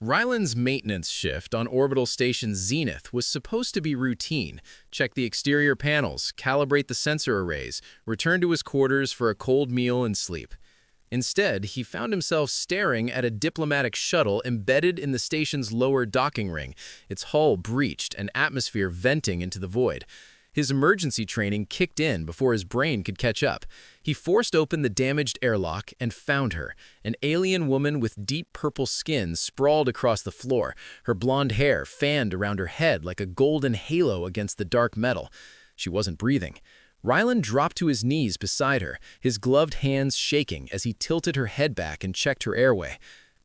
Ryland's maintenance shift on orbital station Zenith was supposed to be routine: check the exterior panels, calibrate the sensor arrays, return to his quarters for a cold meal and sleep. Instead, he found himself staring at a diplomatic shuttle embedded in the station's lower docking ring, its hull breached and atmosphere venting into the void. His emergency training kicked in before his brain could catch up. He forced open the damaged airlock and found her, an alien woman with deep purple skin sprawled across the floor, her blonde hair fanned around her head like a golden halo against the dark metal. She wasn't breathing. Ryland dropped to his knees beside her, his gloved hands shaking as he tilted her head back and checked her airway.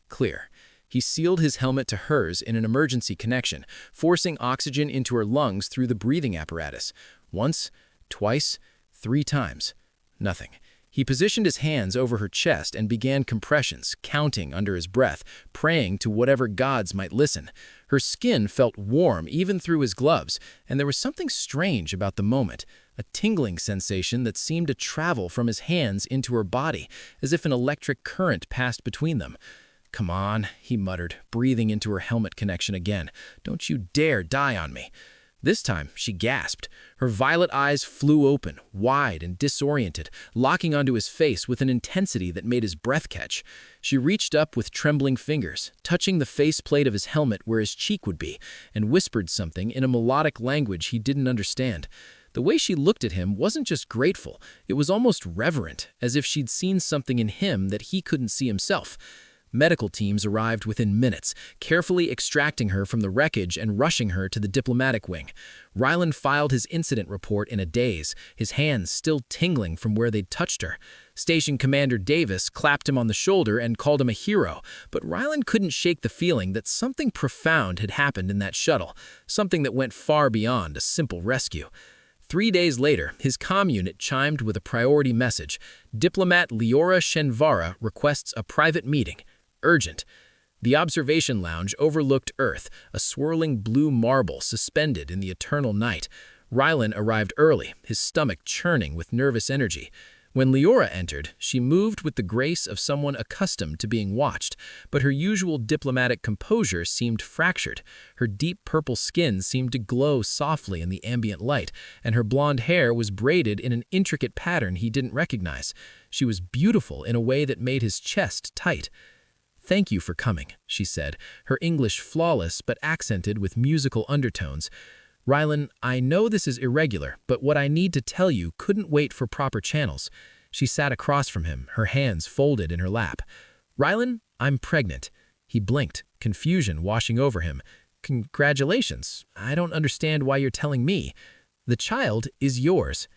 Clear. He sealed his helmet to hers in an emergency connection, forcing oxygen into her lungs through the breathing apparatus. Once, twice, 3 times. Nothing. He positioned his hands over her chest and began compressions, counting under his breath, praying to whatever gods might listen. Her skin felt warm even through his gloves, and there was something strange about the moment, a tingling sensation that seemed to travel from his hands into her body, as if an electric current passed between them. "Come on," he muttered, breathing into her helmet connection again. "Don't you dare die on me." This time, she gasped. Her violet eyes flew open, wide and disoriented, locking onto his face with an intensity that made his breath catch. She reached up with trembling fingers, touching the faceplate of his helmet where his cheek would be, and whispered something in a melodic language he didn't understand. The way she looked at him wasn't just grateful, it was almost reverent, as if she'd seen something in him that he couldn't see himself. Medical teams arrived within minutes, carefully extracting her from the wreckage and rushing her to the diplomatic wing. Ryland filed his incident report in a daze, his hands still tingling from where they'd touched her. Station Commander Davis clapped him on the shoulder and called him a hero, but Ryland couldn't shake the feeling that something profound had happened in that shuttle, something that went far beyond a simple rescue. 3 days later, his comm unit chimed with a priority message. Diplomat Leora Shenvara requests a private meeting. Urgent. The observation lounge overlooked Earth, a swirling blue marble suspended in the eternal night. Ryland arrived early, his stomach churning with nervous energy. When Leora entered, she moved with the grace of someone accustomed to being watched, but her usual diplomatic composure seemed fractured. Her deep purple skin seemed to glow softly in the ambient light, and her blonde hair was braided in an intricate pattern he didn't recognize. She was beautiful in a way that made his chest tight. "Thank you for coming," she said, her English flawless but accented with musical undertones. "Ryland, I know this is irregular, but what I need to tell you couldn't wait for proper channels." She sat across from him, her hands folded in her lap. "Ryland, I'm pregnant." He blinked, confusion washing over him. "Congratulations. I don't understand why you're telling me. The child is yours."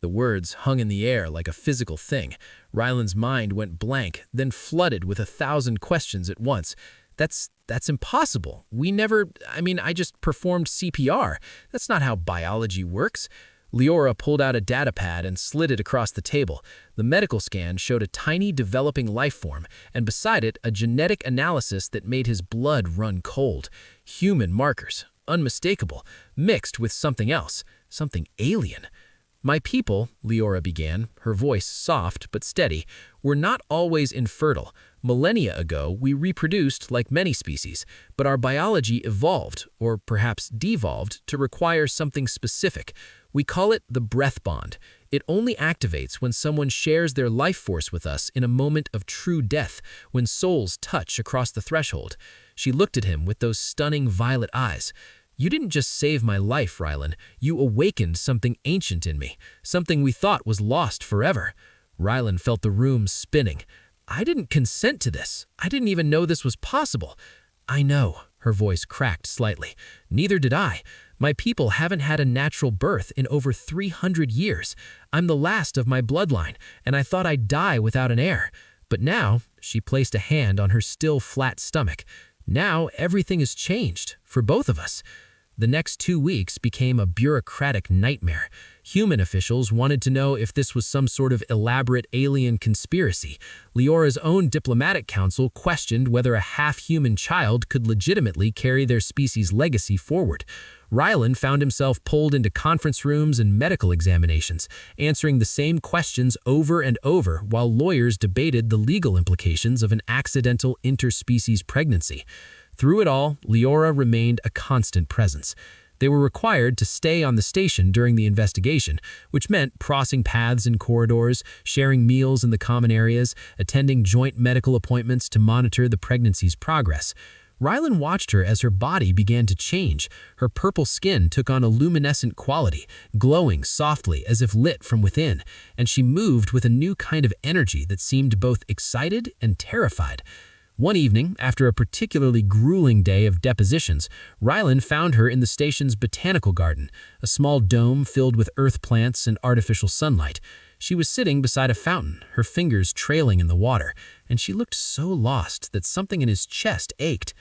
The words hung in the air like a physical thing. Ryland's mind went blank, then flooded with 1,000 questions at once. That's impossible. I just performed CPR. That's not how biology works." Leora pulled out a data pad and slid it across the table. The medical scan showed a tiny developing life form, and beside it, a genetic analysis that made his blood run cold. Human markers, unmistakable, mixed with something else, something alien. "My people," Leora began, her voice soft but steady, "were not always infertile. Millennia ago, we reproduced like many species, but our biology evolved, or perhaps devolved, to require something specific. We call it the breath bond. It only activates when someone shares their life force with us in a moment of true death, when souls touch across the threshold." She looked at him with those stunning violet eyes. "You didn't just save my life, Ryland. You awakened something ancient in me, something we thought was lost forever." Ryland felt the room spinning. "I didn't consent to this. I didn't even know this was possible." "I know," her voice cracked slightly. "Neither did I. My people haven't had a natural birth in over 300 years. I'm the last of my bloodline, and I thought I'd die without an heir. But now," she placed a hand on her still flat stomach, "now everything has changed, for both of us." The next 2 weeks became a bureaucratic nightmare. Human officials wanted to know if this was some sort of elaborate alien conspiracy. Leora's own diplomatic council questioned whether a half-human child could legitimately carry their species' legacy forward. Ryland found himself pulled into conference rooms and medical examinations, answering the same questions over and over while lawyers debated the legal implications of an accidental interspecies pregnancy. Through it all, Leora remained a constant presence. They were required to stay on the station during the investigation, which meant crossing paths in corridors, sharing meals in the common areas, attending joint medical appointments to monitor the pregnancy's progress. Rylan watched her as her body began to change. Her purple skin took on a luminescent quality, glowing softly as if lit from within, and she moved with a new kind of energy that seemed both excited and terrified. One evening, after a particularly grueling day of depositions, Rylan found her in the station's botanical garden, a small dome filled with earth plants and artificial sunlight. She was sitting beside a fountain, her fingers trailing in the water, and she looked so lost that something in his chest ached.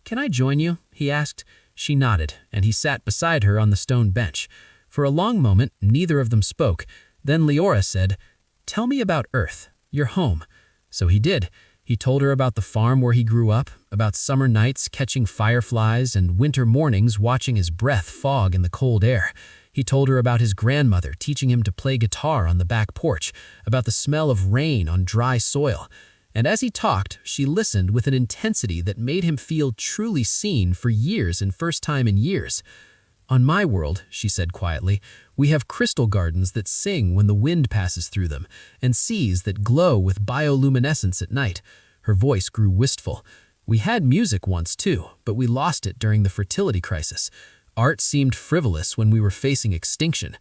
"Can I join you?" he asked. She nodded, and he sat beside her on the stone bench. For a long moment, neither of them spoke. Then Leora said, "Tell me about Earth, your home." So he did. He told her about the farm where he grew up, about summer nights catching fireflies and winter mornings watching his breath fog in the cold air. He told her about his grandmother teaching him to play guitar on the back porch, about the smell of rain on dry soil. And as he talked, she listened with an intensity that made him feel truly seen for years and first time in years. "On my world," she said quietly, "we have crystal gardens that sing when the wind passes through them, and seas that glow with bioluminescence at night." Her voice grew wistful. "We had music once too, but we lost it during the fertility crisis. Art seemed frivolous when we were facing extinction."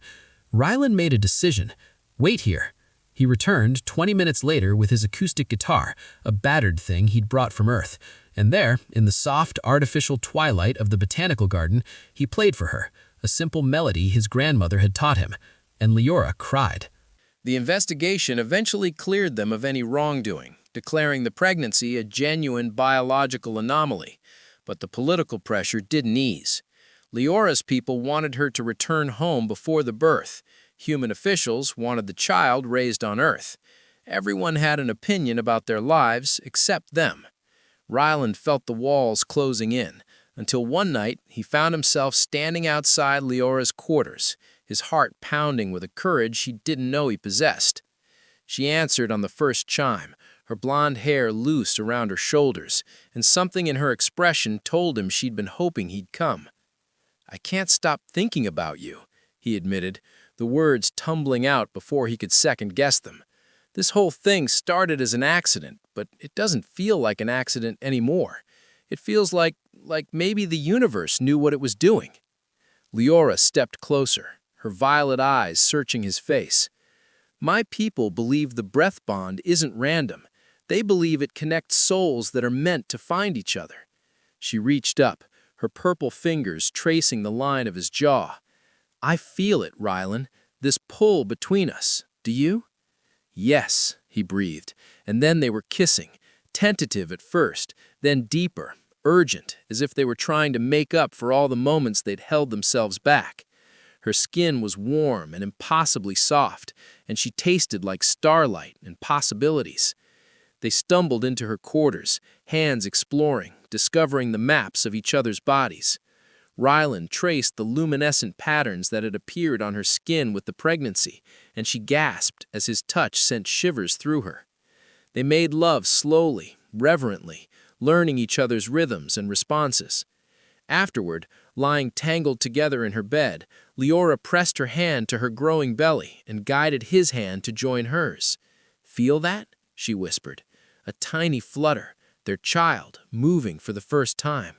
Rylan made a decision. "Wait here." He returned 20 minutes later with his acoustic guitar, a battered thing he'd brought from Earth. And there, in the soft, artificial twilight of the botanical garden, he played for her, a simple melody his grandmother had taught him. And Leora cried. The investigation eventually cleared them of any wrongdoing, declaring the pregnancy a genuine biological anomaly. But the political pressure didn't ease. Leora's people wanted her to return home before the birth. Human officials wanted the child raised on Earth. Everyone had an opinion about their lives except them. Rylan felt the walls closing in, until one night he found himself standing outside Leora's quarters, his heart pounding with a courage he didn't know he possessed. She answered on the first chime, her blonde hair loose around her shoulders, and something in her expression told him she'd been hoping he'd come. "I can't stop thinking about you," he admitted, the words tumbling out before he could second-guess them. "This whole thing started as an accident, but it doesn't feel like an accident anymore. It feels like maybe the universe knew what it was doing." Leora stepped closer, her violet eyes searching his face. "My people believe the breath bond isn't random. They believe it connects souls that are meant to find each other." She reached up, her purple fingers tracing the line of his jaw. "I feel it, Rylan, this pull between us. Do you?" "Yes," he breathed, and then they were kissing, tentative at first, then deeper, urgent, as if they were trying to make up for all the moments they'd held themselves back. Her skin was warm and impossibly soft, and she tasted like starlight and possibilities. They stumbled into her quarters, hands exploring, discovering the maps of each other's bodies. Rylan traced the luminescent patterns that had appeared on her skin with the pregnancy, and she gasped as his touch sent shivers through her. They made love slowly, reverently, learning each other's rhythms and responses. Afterward, lying tangled together in her bed, Leora pressed her hand to her growing belly and guided his hand to join hers. "Feel that?" she whispered. A tiny flutter, their child, moving for the first time.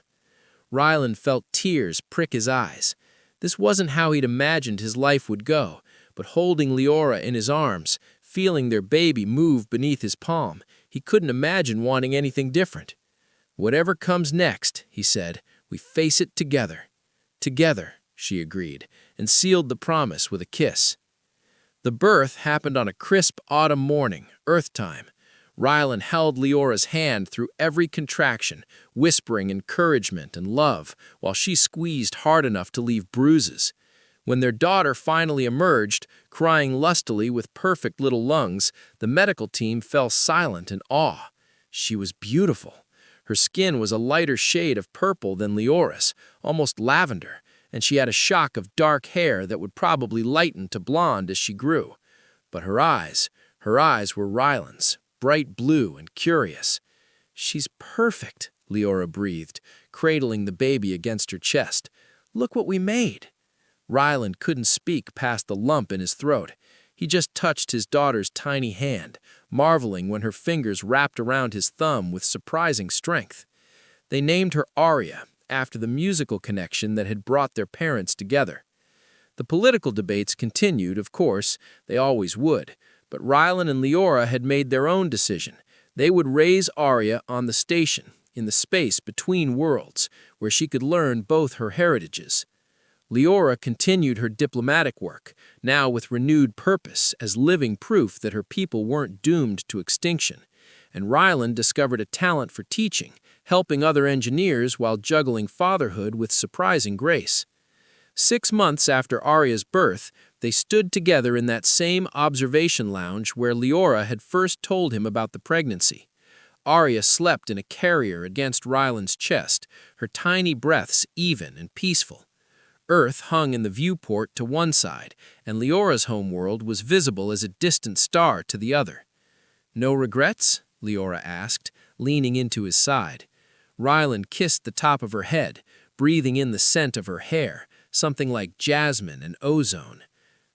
Rylan felt tears prick his eyes. This wasn't how he'd imagined his life would go, but holding Leora in his arms, feeling their baby move beneath his palm, he couldn't imagine wanting anything different. "Whatever comes next," he said, "we face it together." "Together," she agreed, and sealed the promise with a kiss. The birth happened on a crisp autumn morning, Earth time. Rylan held Leora's hand through every contraction, whispering encouragement and love, while she squeezed hard enough to leave bruises. When their daughter finally emerged, crying lustily with perfect little lungs, the medical team fell silent in awe. She was beautiful. Her skin was a lighter shade of purple than Leora's, almost lavender, and she had a shock of dark hair that would probably lighten to blonde as she grew. But her eyes were Rylan's, bright blue and curious. "She's perfect," Leora breathed, cradling the baby against her chest. "Look what we made." Ryland couldn't speak past the lump in his throat. He just touched his daughter's tiny hand, marveling when her fingers wrapped around his thumb with surprising strength. They named her Arya, after the musical connection that had brought their parents together. The political debates continued, of course, they always would, but Ryland and Leora had made their own decision. They would raise Arya on the station, in the space between worlds, where she could learn both her heritages. Leora continued her diplomatic work, now with renewed purpose, as living proof that her people weren't doomed to extinction. And Ryland discovered a talent for teaching, helping other engineers while juggling fatherhood with surprising grace. 6 months after Arya's birth, they stood together in that same observation lounge where Leora had first told him about the pregnancy. Arya slept in a carrier against Ryland's chest, her tiny breaths even and peaceful. Earth hung in the viewport to one side, and Leora's homeworld was visible as a distant star to the other. "No regrets?" Leora asked, leaning into his side. Ryland kissed the top of her head, breathing in the scent of her hair, something like jasmine and ozone.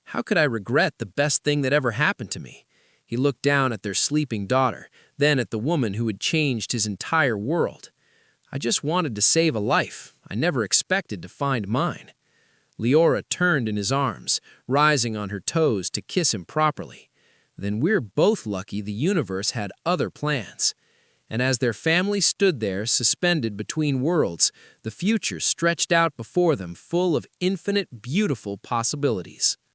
"How could I regret the best thing that ever happened to me?" He looked down at their sleeping daughter, then at the woman who had changed his entire world. "I just wanted to save a life. I never expected to find mine." Leora turned in his arms, rising on her toes to kiss him properly. "Then we're both lucky the universe had other plans." And as their family stood there, suspended between worlds, the future stretched out before them full of infinite, beautiful possibilities.